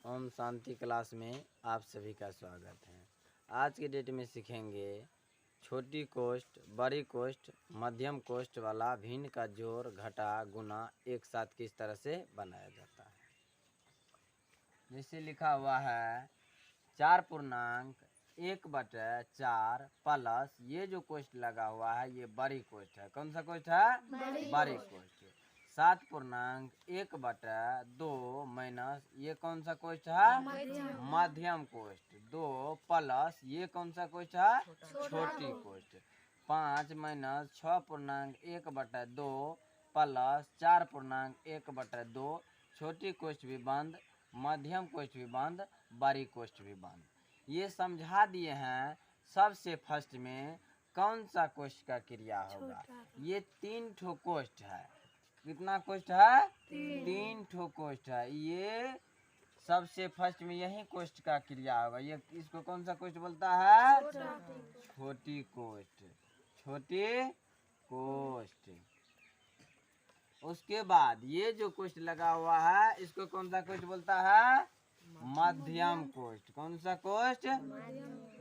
Om Shanti class में आप सभी का स्वागत है। आज के डेट में सीखेंगे छोटी कोष्ठ, बड़ी कोष्ठ, मध्यम कोष्ठ वाला भिन्न का जोड़, घटा, गुना एक साथ किस तरह से बनाया जाता है। जैसे लिखा हुआ है 4.1/4 प्लस ये जो कोष्ठ लगा हुआ है ये बड़ी कोष्ठ है। कौन सा कोष्ठ है? बड़ी कोष्ठ। 7.1/2 माइनस ये कौन सा कोष्ठ है? मध्यम कोष्ठ। 2 प्लस ये कौन सा कोष्ठ है? छोटी कोष्ठ। 5 माइनस 6.1/2 प्लस 4.1/2 छोटी कोष्ठ भी बंद, मध्यम कोष्ठ भी बंद, बड़ी कोष्ठ भी बंद। ये समझा दिए हैं। सबसे फर्स्ट में कौन सा कोष्ठ का क्रिया होगा? ये 3 ठो कोष्ठ है। कितना कोष्ठ है? 3 ठो कोष्ठ है। ये सबसे फर्स्ट में यही कोष्ठ का क्रिया होगा। ये इसको कौन सा कोष्ठ बोलता है? छोटी कोष्ठ। छोटी कोष्ठ। उसके बाद ये जो कोष्ठ लगा हुआ है इसको कौन सा कोष्ठ बोलता है? मध्यम कोष्ठ। कौन सा कोष्ठ?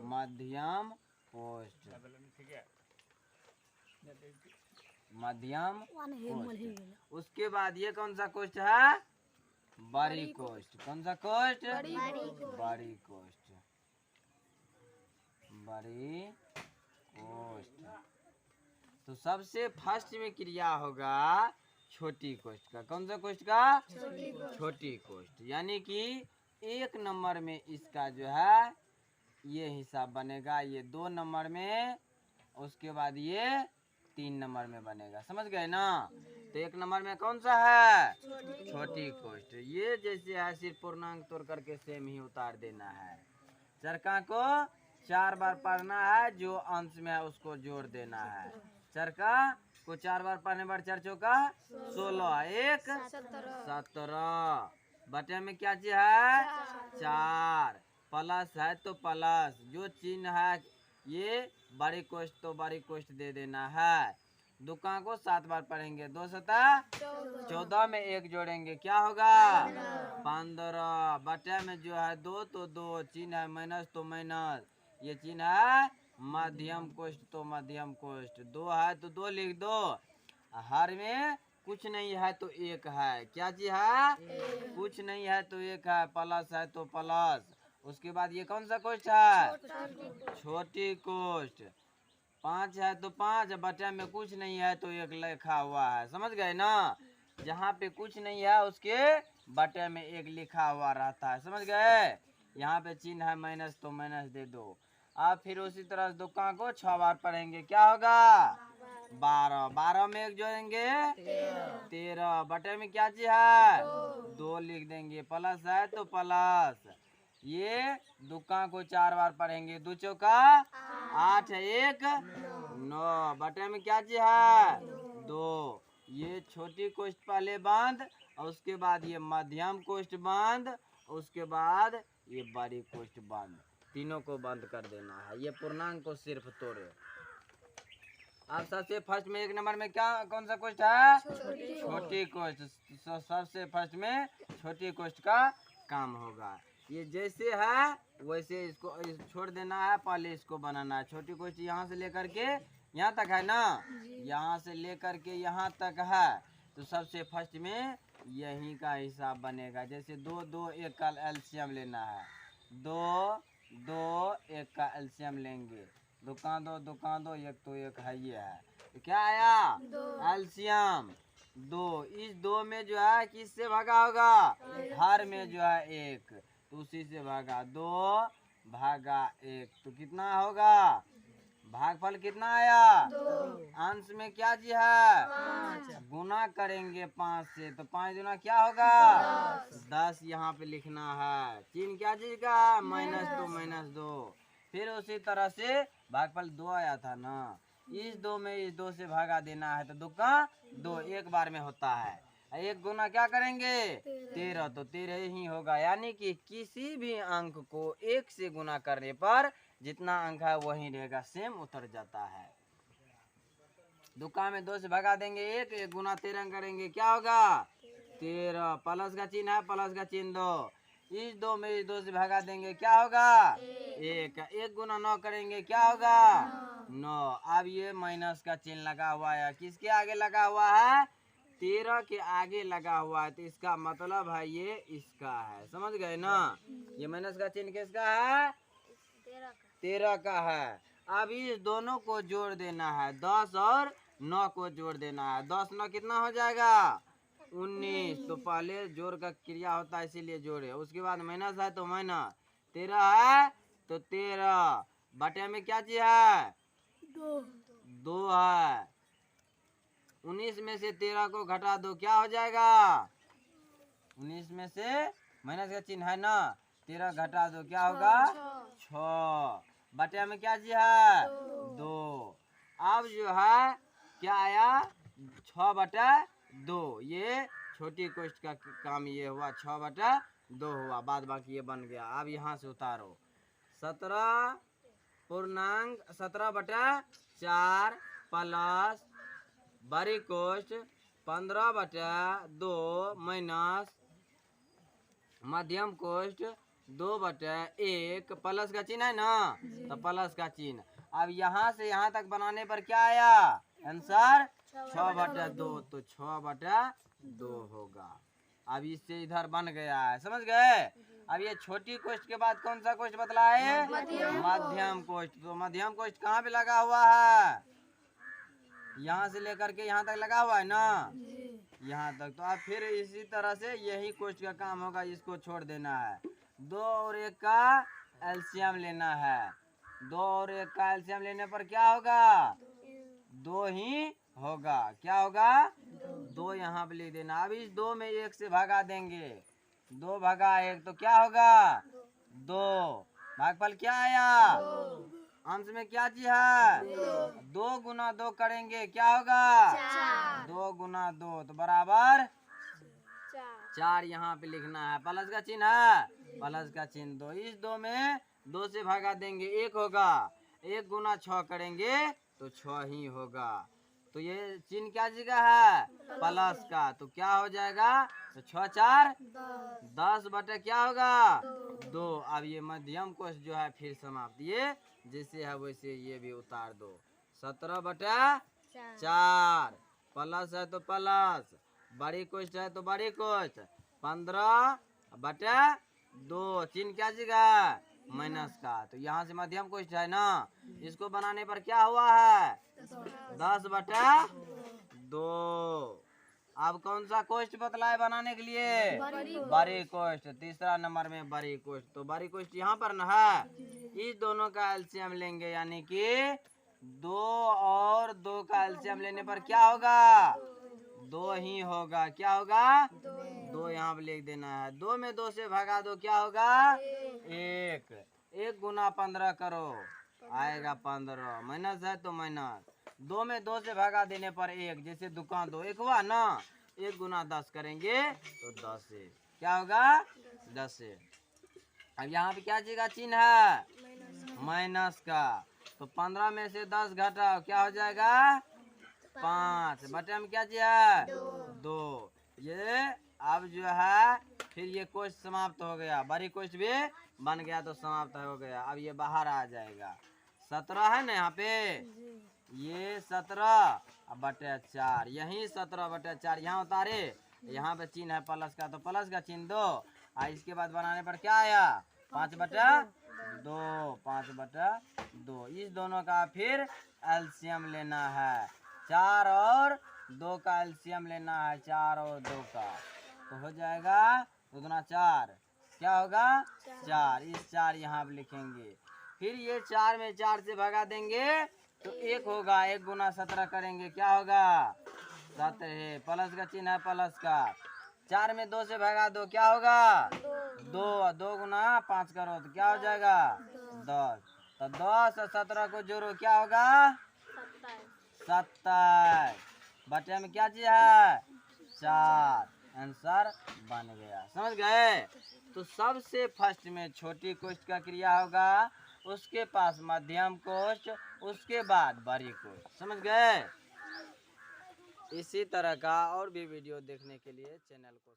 मध्यम कोष्ठ। मध्यम कोष्ठ। उसके बाद ये कौन सा कोष्ठ है? बड़ी कोष्ठ। कौन सा कोष्ठ? बड़ी कोष्ठ। बड़ी कोष्ठ। तो सबसे फर्स्ट में क्रिया होगा छोटी कोष्ठ का। कौन सा कोष्ठ का? छोटी कोष्ठ। यानी कि 1 नंबर में इसका जो है ये हिसाब बनेगा, ये 2 नंबर में, उसके बाद ये 3 नंबर में बनेगा। समझ गए ना? तो 1 नंबर में कौन सा है? छोटी कोष्ठ। ये जैसे है सिर्फ पूर्णांक तोड़ करके सेम ही उतार देना है। चरका को 4 बार पढ़ना है, जो अंश में है उसको जोड़ देना है। चरका को 4 बार पढ़ने पर 4 चौका 16, 1 17। बटे में क्या चीज है? 4। प्लस है तो प्लस, जो चिन्ह है ये बड़ी कोष्ठ तो बड़ी कोष्ठ दे देना है। दुका को 7 बार पढ़ेंगे, 2 7 14 में 1 जोड़ेंगे, क्या होगा? 15। बटे में जो है 2 तो 2, चिन्ह है माइनस तो माइनस, ये चिन्ह है मध्यम कोष्ठ तो मध्यम कोष्ठ। 2 है तो 2 लिख दो। हर में कुछ नहीं है तो 1 है। क्या चीज है? कुछ नहीं है तो 1 है। प्लस है तो प्लस। उसके बाद ये कौन सा कोष्ठ है? छोटी कोष्ठ। 5 है तो 5, बटे में कुछ नहीं है तो 1 लिखा हुआ है। समझ गए ना? जहाँ पे कुछ नहीं है उसके बटे में 1 लिखा हुआ रहता है। समझ गए? यहाँ पे चिन्ह है माइनस तो माइनस दे दो। अब फिर उसी तरह दुकान को 6 बार पढ़ेंगे, क्या होगा? 12। 12 में 1 जोड़ेंगे 13। बटे में क्या चीज है? 2 लिख देंगे। प्लस है तो प्लस। ये दुकान को 4 बार पढ़ेंगे, 2 चौका 8, 1 9। बटे में क्या चीज है? 2। ये छोटी कोष्ठ पहले बंद, और उसके बाद ये मध्यम कोष्ठ बंद, उसके बाद ये बड़ी कोष्ठ बंद। तीनों को बंद कर देना है। ये पूर्णांक को सिर्फ तोड़े। अब सबसे फर्स्ट में 1 नंबर में क्या कौन सा कोष्ठ है? छोटी कोष्ठ। सबसे फर्स्ट में छोटी कोष्ठ का काम होगा। ये जैसे है वैसे इसको छोड़ देना है, पहले इसको बनाना है। छोटी कोष्ठ यहाँ से लेकर के यहाँ तक है ना? यहाँ से लेकर के यहाँ तक है। तो सबसे फर्स्ट में यही का हिसाब बनेगा। जैसे 2 2 1 का एलसीएम लेना है। 2 2 1 का एलसीएम लेंगे। दुकान दो 1 तो 1 है, ये है तो क्या आया? एलसीएम 2। इस 2 में जो है किससे भागा होगा? हर में जो है 1, तो उसी से भागा। 2 भागा 1 तो कितना होगा? भागफल कितना आया? अंश में क्या जी है? गुना करेंगे 5 से, तो 5 गुना क्या होगा? 10 यहाँ पे लिखना है। चिन्ह क्या चीज का? माइनस तो माइनस 2। फिर उसी तरह से भागफल 2 आया था ना, इस 2 में इस 2 से भागा देना है, तो 2 का 2 एक बार में होता है। 1 गुना क्या करेंगे? 13, तो 13 ही होगा। यानी कि किसी भी अंक को 1 से गुना करने पर जितना अंक है वही रहेगा, सेम उतर जाता है। दुकान में 2 से भगा देंगे 1, 1 गुना 13 करेंगे, क्या होगा? 13। प्लस का चिन्ह है, प्लस का चिन्ह दो। इस 2 में इस 2 से भगा देंगे क्या होगा 1। 1 गुना 9 करेंगे क्या होगा 9। अब ये माइनस का चिन्ह लगा हुआ है, किसके आगे लगा हुआ है 13 के आगे लगा हुआ है, तो इसका मतलब है ये इसका है। समझ गए ना, ये माइनस का चिन्ह किसका है 13 का है। अब इस दोनों को जोड़ देना है, 10 और 9 को जोड़ देना है। 10 9 कितना हो जाएगा 19। तो पहले जोड़ का क्रिया होता है इसीलिए जोड़े, उसके बाद माइनस है तो माइनस, 13 है तो 13 बटे में क्या चीज है 2 है। 19 में से 13 को घटा दो क्या हो जाएगा 19 में से माइनस का चिन्ह है ना, 13 घटा दो क्या होगा 6 बटे में क्या चीज है 2। अब जो है क्या आया 6 बटा 2, ये छोटी कोष्ठ का काम ये हुआ 6 बटा 2 हुआ, बाद बाकी ये बन गया। अब यहाँ से उतारो 17 बटा 4 प्लस बड़ी कोष्ठ 15 बटा 2 माइनस मध्यम कोष्ठ 2 बटा 1 प्लस का चिन्ह है ना, तो प्लस का चिन्ह। अब यहाँ से यहाँ तक बनाने पर क्या आया आंसर 6 बटा 2, तो 6 बटा 2 होगा। अब इससे इधर बन गया है, समझ गए। अब ये छोटी कोष्ठ के बाद कौन सा कोष्ठ बतला है मध्यम कोष्ठ। तो मध्यम कोष्ठ कहाँ पे लगा हुआ है यहाँ से लेकर के यहाँ तक लगा हुआ है ना, यहाँ तक। तो अब फिर इसी तरह से यही कोष्ठ का काम होगा, इसको छोड़ देना है। 2 और 1 का एलसीएम लेना है। 2 और 1 का एलसीएम लेने पर क्या होगा 2 ही होगा, क्या होगा 2 यहाँ पे लिख देना। अब इस 2 में 1 से भगा देंगे, 2 भगा 1 तो क्या होगा 2। भागफल क्या आया अंश में क्या चीज है 2 गुना 2 करेंगे क्या होगा 2 गुना 2 तो बराबर 4 यहाँ पे लिखना है। प्लस का चिन्ह है, प्लस का चिन्ह 2। इस 2 में 2 से भागा देंगे 1 होगा, 1 गुना 6 करेंगे तो 6 ही होगा। तो ये चिन्ह क्या जगह है प्लस का, तो क्या हो जाएगा तो 6 4 10 बटे क्या होगा 2। अब ये मध्यम कोष्ठ जो है फिर समाप्त, ये जैसे है वैसे ये भी उतार दो। 17 बटे 4 प्लस है तो प्लस, बड़ी कोष्ठ है तो बड़ी कोष्ठ 15 बटे 2, चिन्ह क्या जगह माइनस का। तो यहाँ से मध्यम कोष्ठ है ना, इसको बनाने पर क्या हुआ है 10 बटे 2। अब कौन सा कोष्ठ बतलाए बनाने के लिए बड़ी कोष्ठ, तीसरा नंबर में बड़ी कोष्ठ। तो बड़ी कोष्ठ यहाँ पर न है, इस दोनों का एलसीएम लेंगे, यानी कि 2 और 2 का एलसीएम लेने पर क्या होगा 2 ही होगा, क्या होगा 2 यहाँ पे लिख देना है। 2 में 2 से भगा दो क्या होगा 1। 1 गुना 15 करो आएगा 15, माइनस है तो माइनस। 2 में 2 से भगा देने पर 1, जैसे दुकान 2 1 हुआ ना, 1 गुना 10 करेंगे तो 10 से क्या होगा 10 से। अब यहाँ पे क्या चीज का चिन्ह है माइनस का, तो 15 में से 10 घटाओ क्या हो जाएगा 5 बटे में क्या चीज है 2। ये अब जो है फिर ये कोष्ठ समाप्त हो गया, बड़ी कोष्ठ भी बन गया तो समाप्त हो गया। अब ये बाहर आ जाएगा, 17 है ना यहाँ पे, ये 17 बटे 4, यही 17 बटे 4 यहाँ उतारे, यहाँ पे चिन्ह है प्लस का तो प्लस का चिन्ह दो। इसके बाद बनाने पर क्या आया 5 बटा 2, 5 बटा 2। इस दोनों का फिर एलसीएम लेना है, 4 और 2 का एलसीएम लेना है, 4 और 2 का, तो हो जाएगा 2 दूना 4, क्या होगा 4। इस 4 यहाँ पे लिखेंगे। फिर ये 4 में 4 से भगा देंगे तो 1 होगा, 1 गुना 17 करेंगे क्या होगा 17, प्लस का चिन्ह है प्लस का। 4 में 2 से भगा दो क्या होगा 2, 2 गुना 5 करो तो क्या हो जाएगा 10। तो 10 और 17 को जोड़ो क्या होगा 27 बटे में क्या चीज है 4, आंसर बन गया। समझ गए। तो सबसे फर्स्ट में छोटी कोष्ठ का क्रिया होगा, उसके पास मध्यम कोष्ठ, उसके बाद बड़ी कोष्ठ। समझ गए। इसी तरह का और भी वीडियो देखने के लिए चैनल को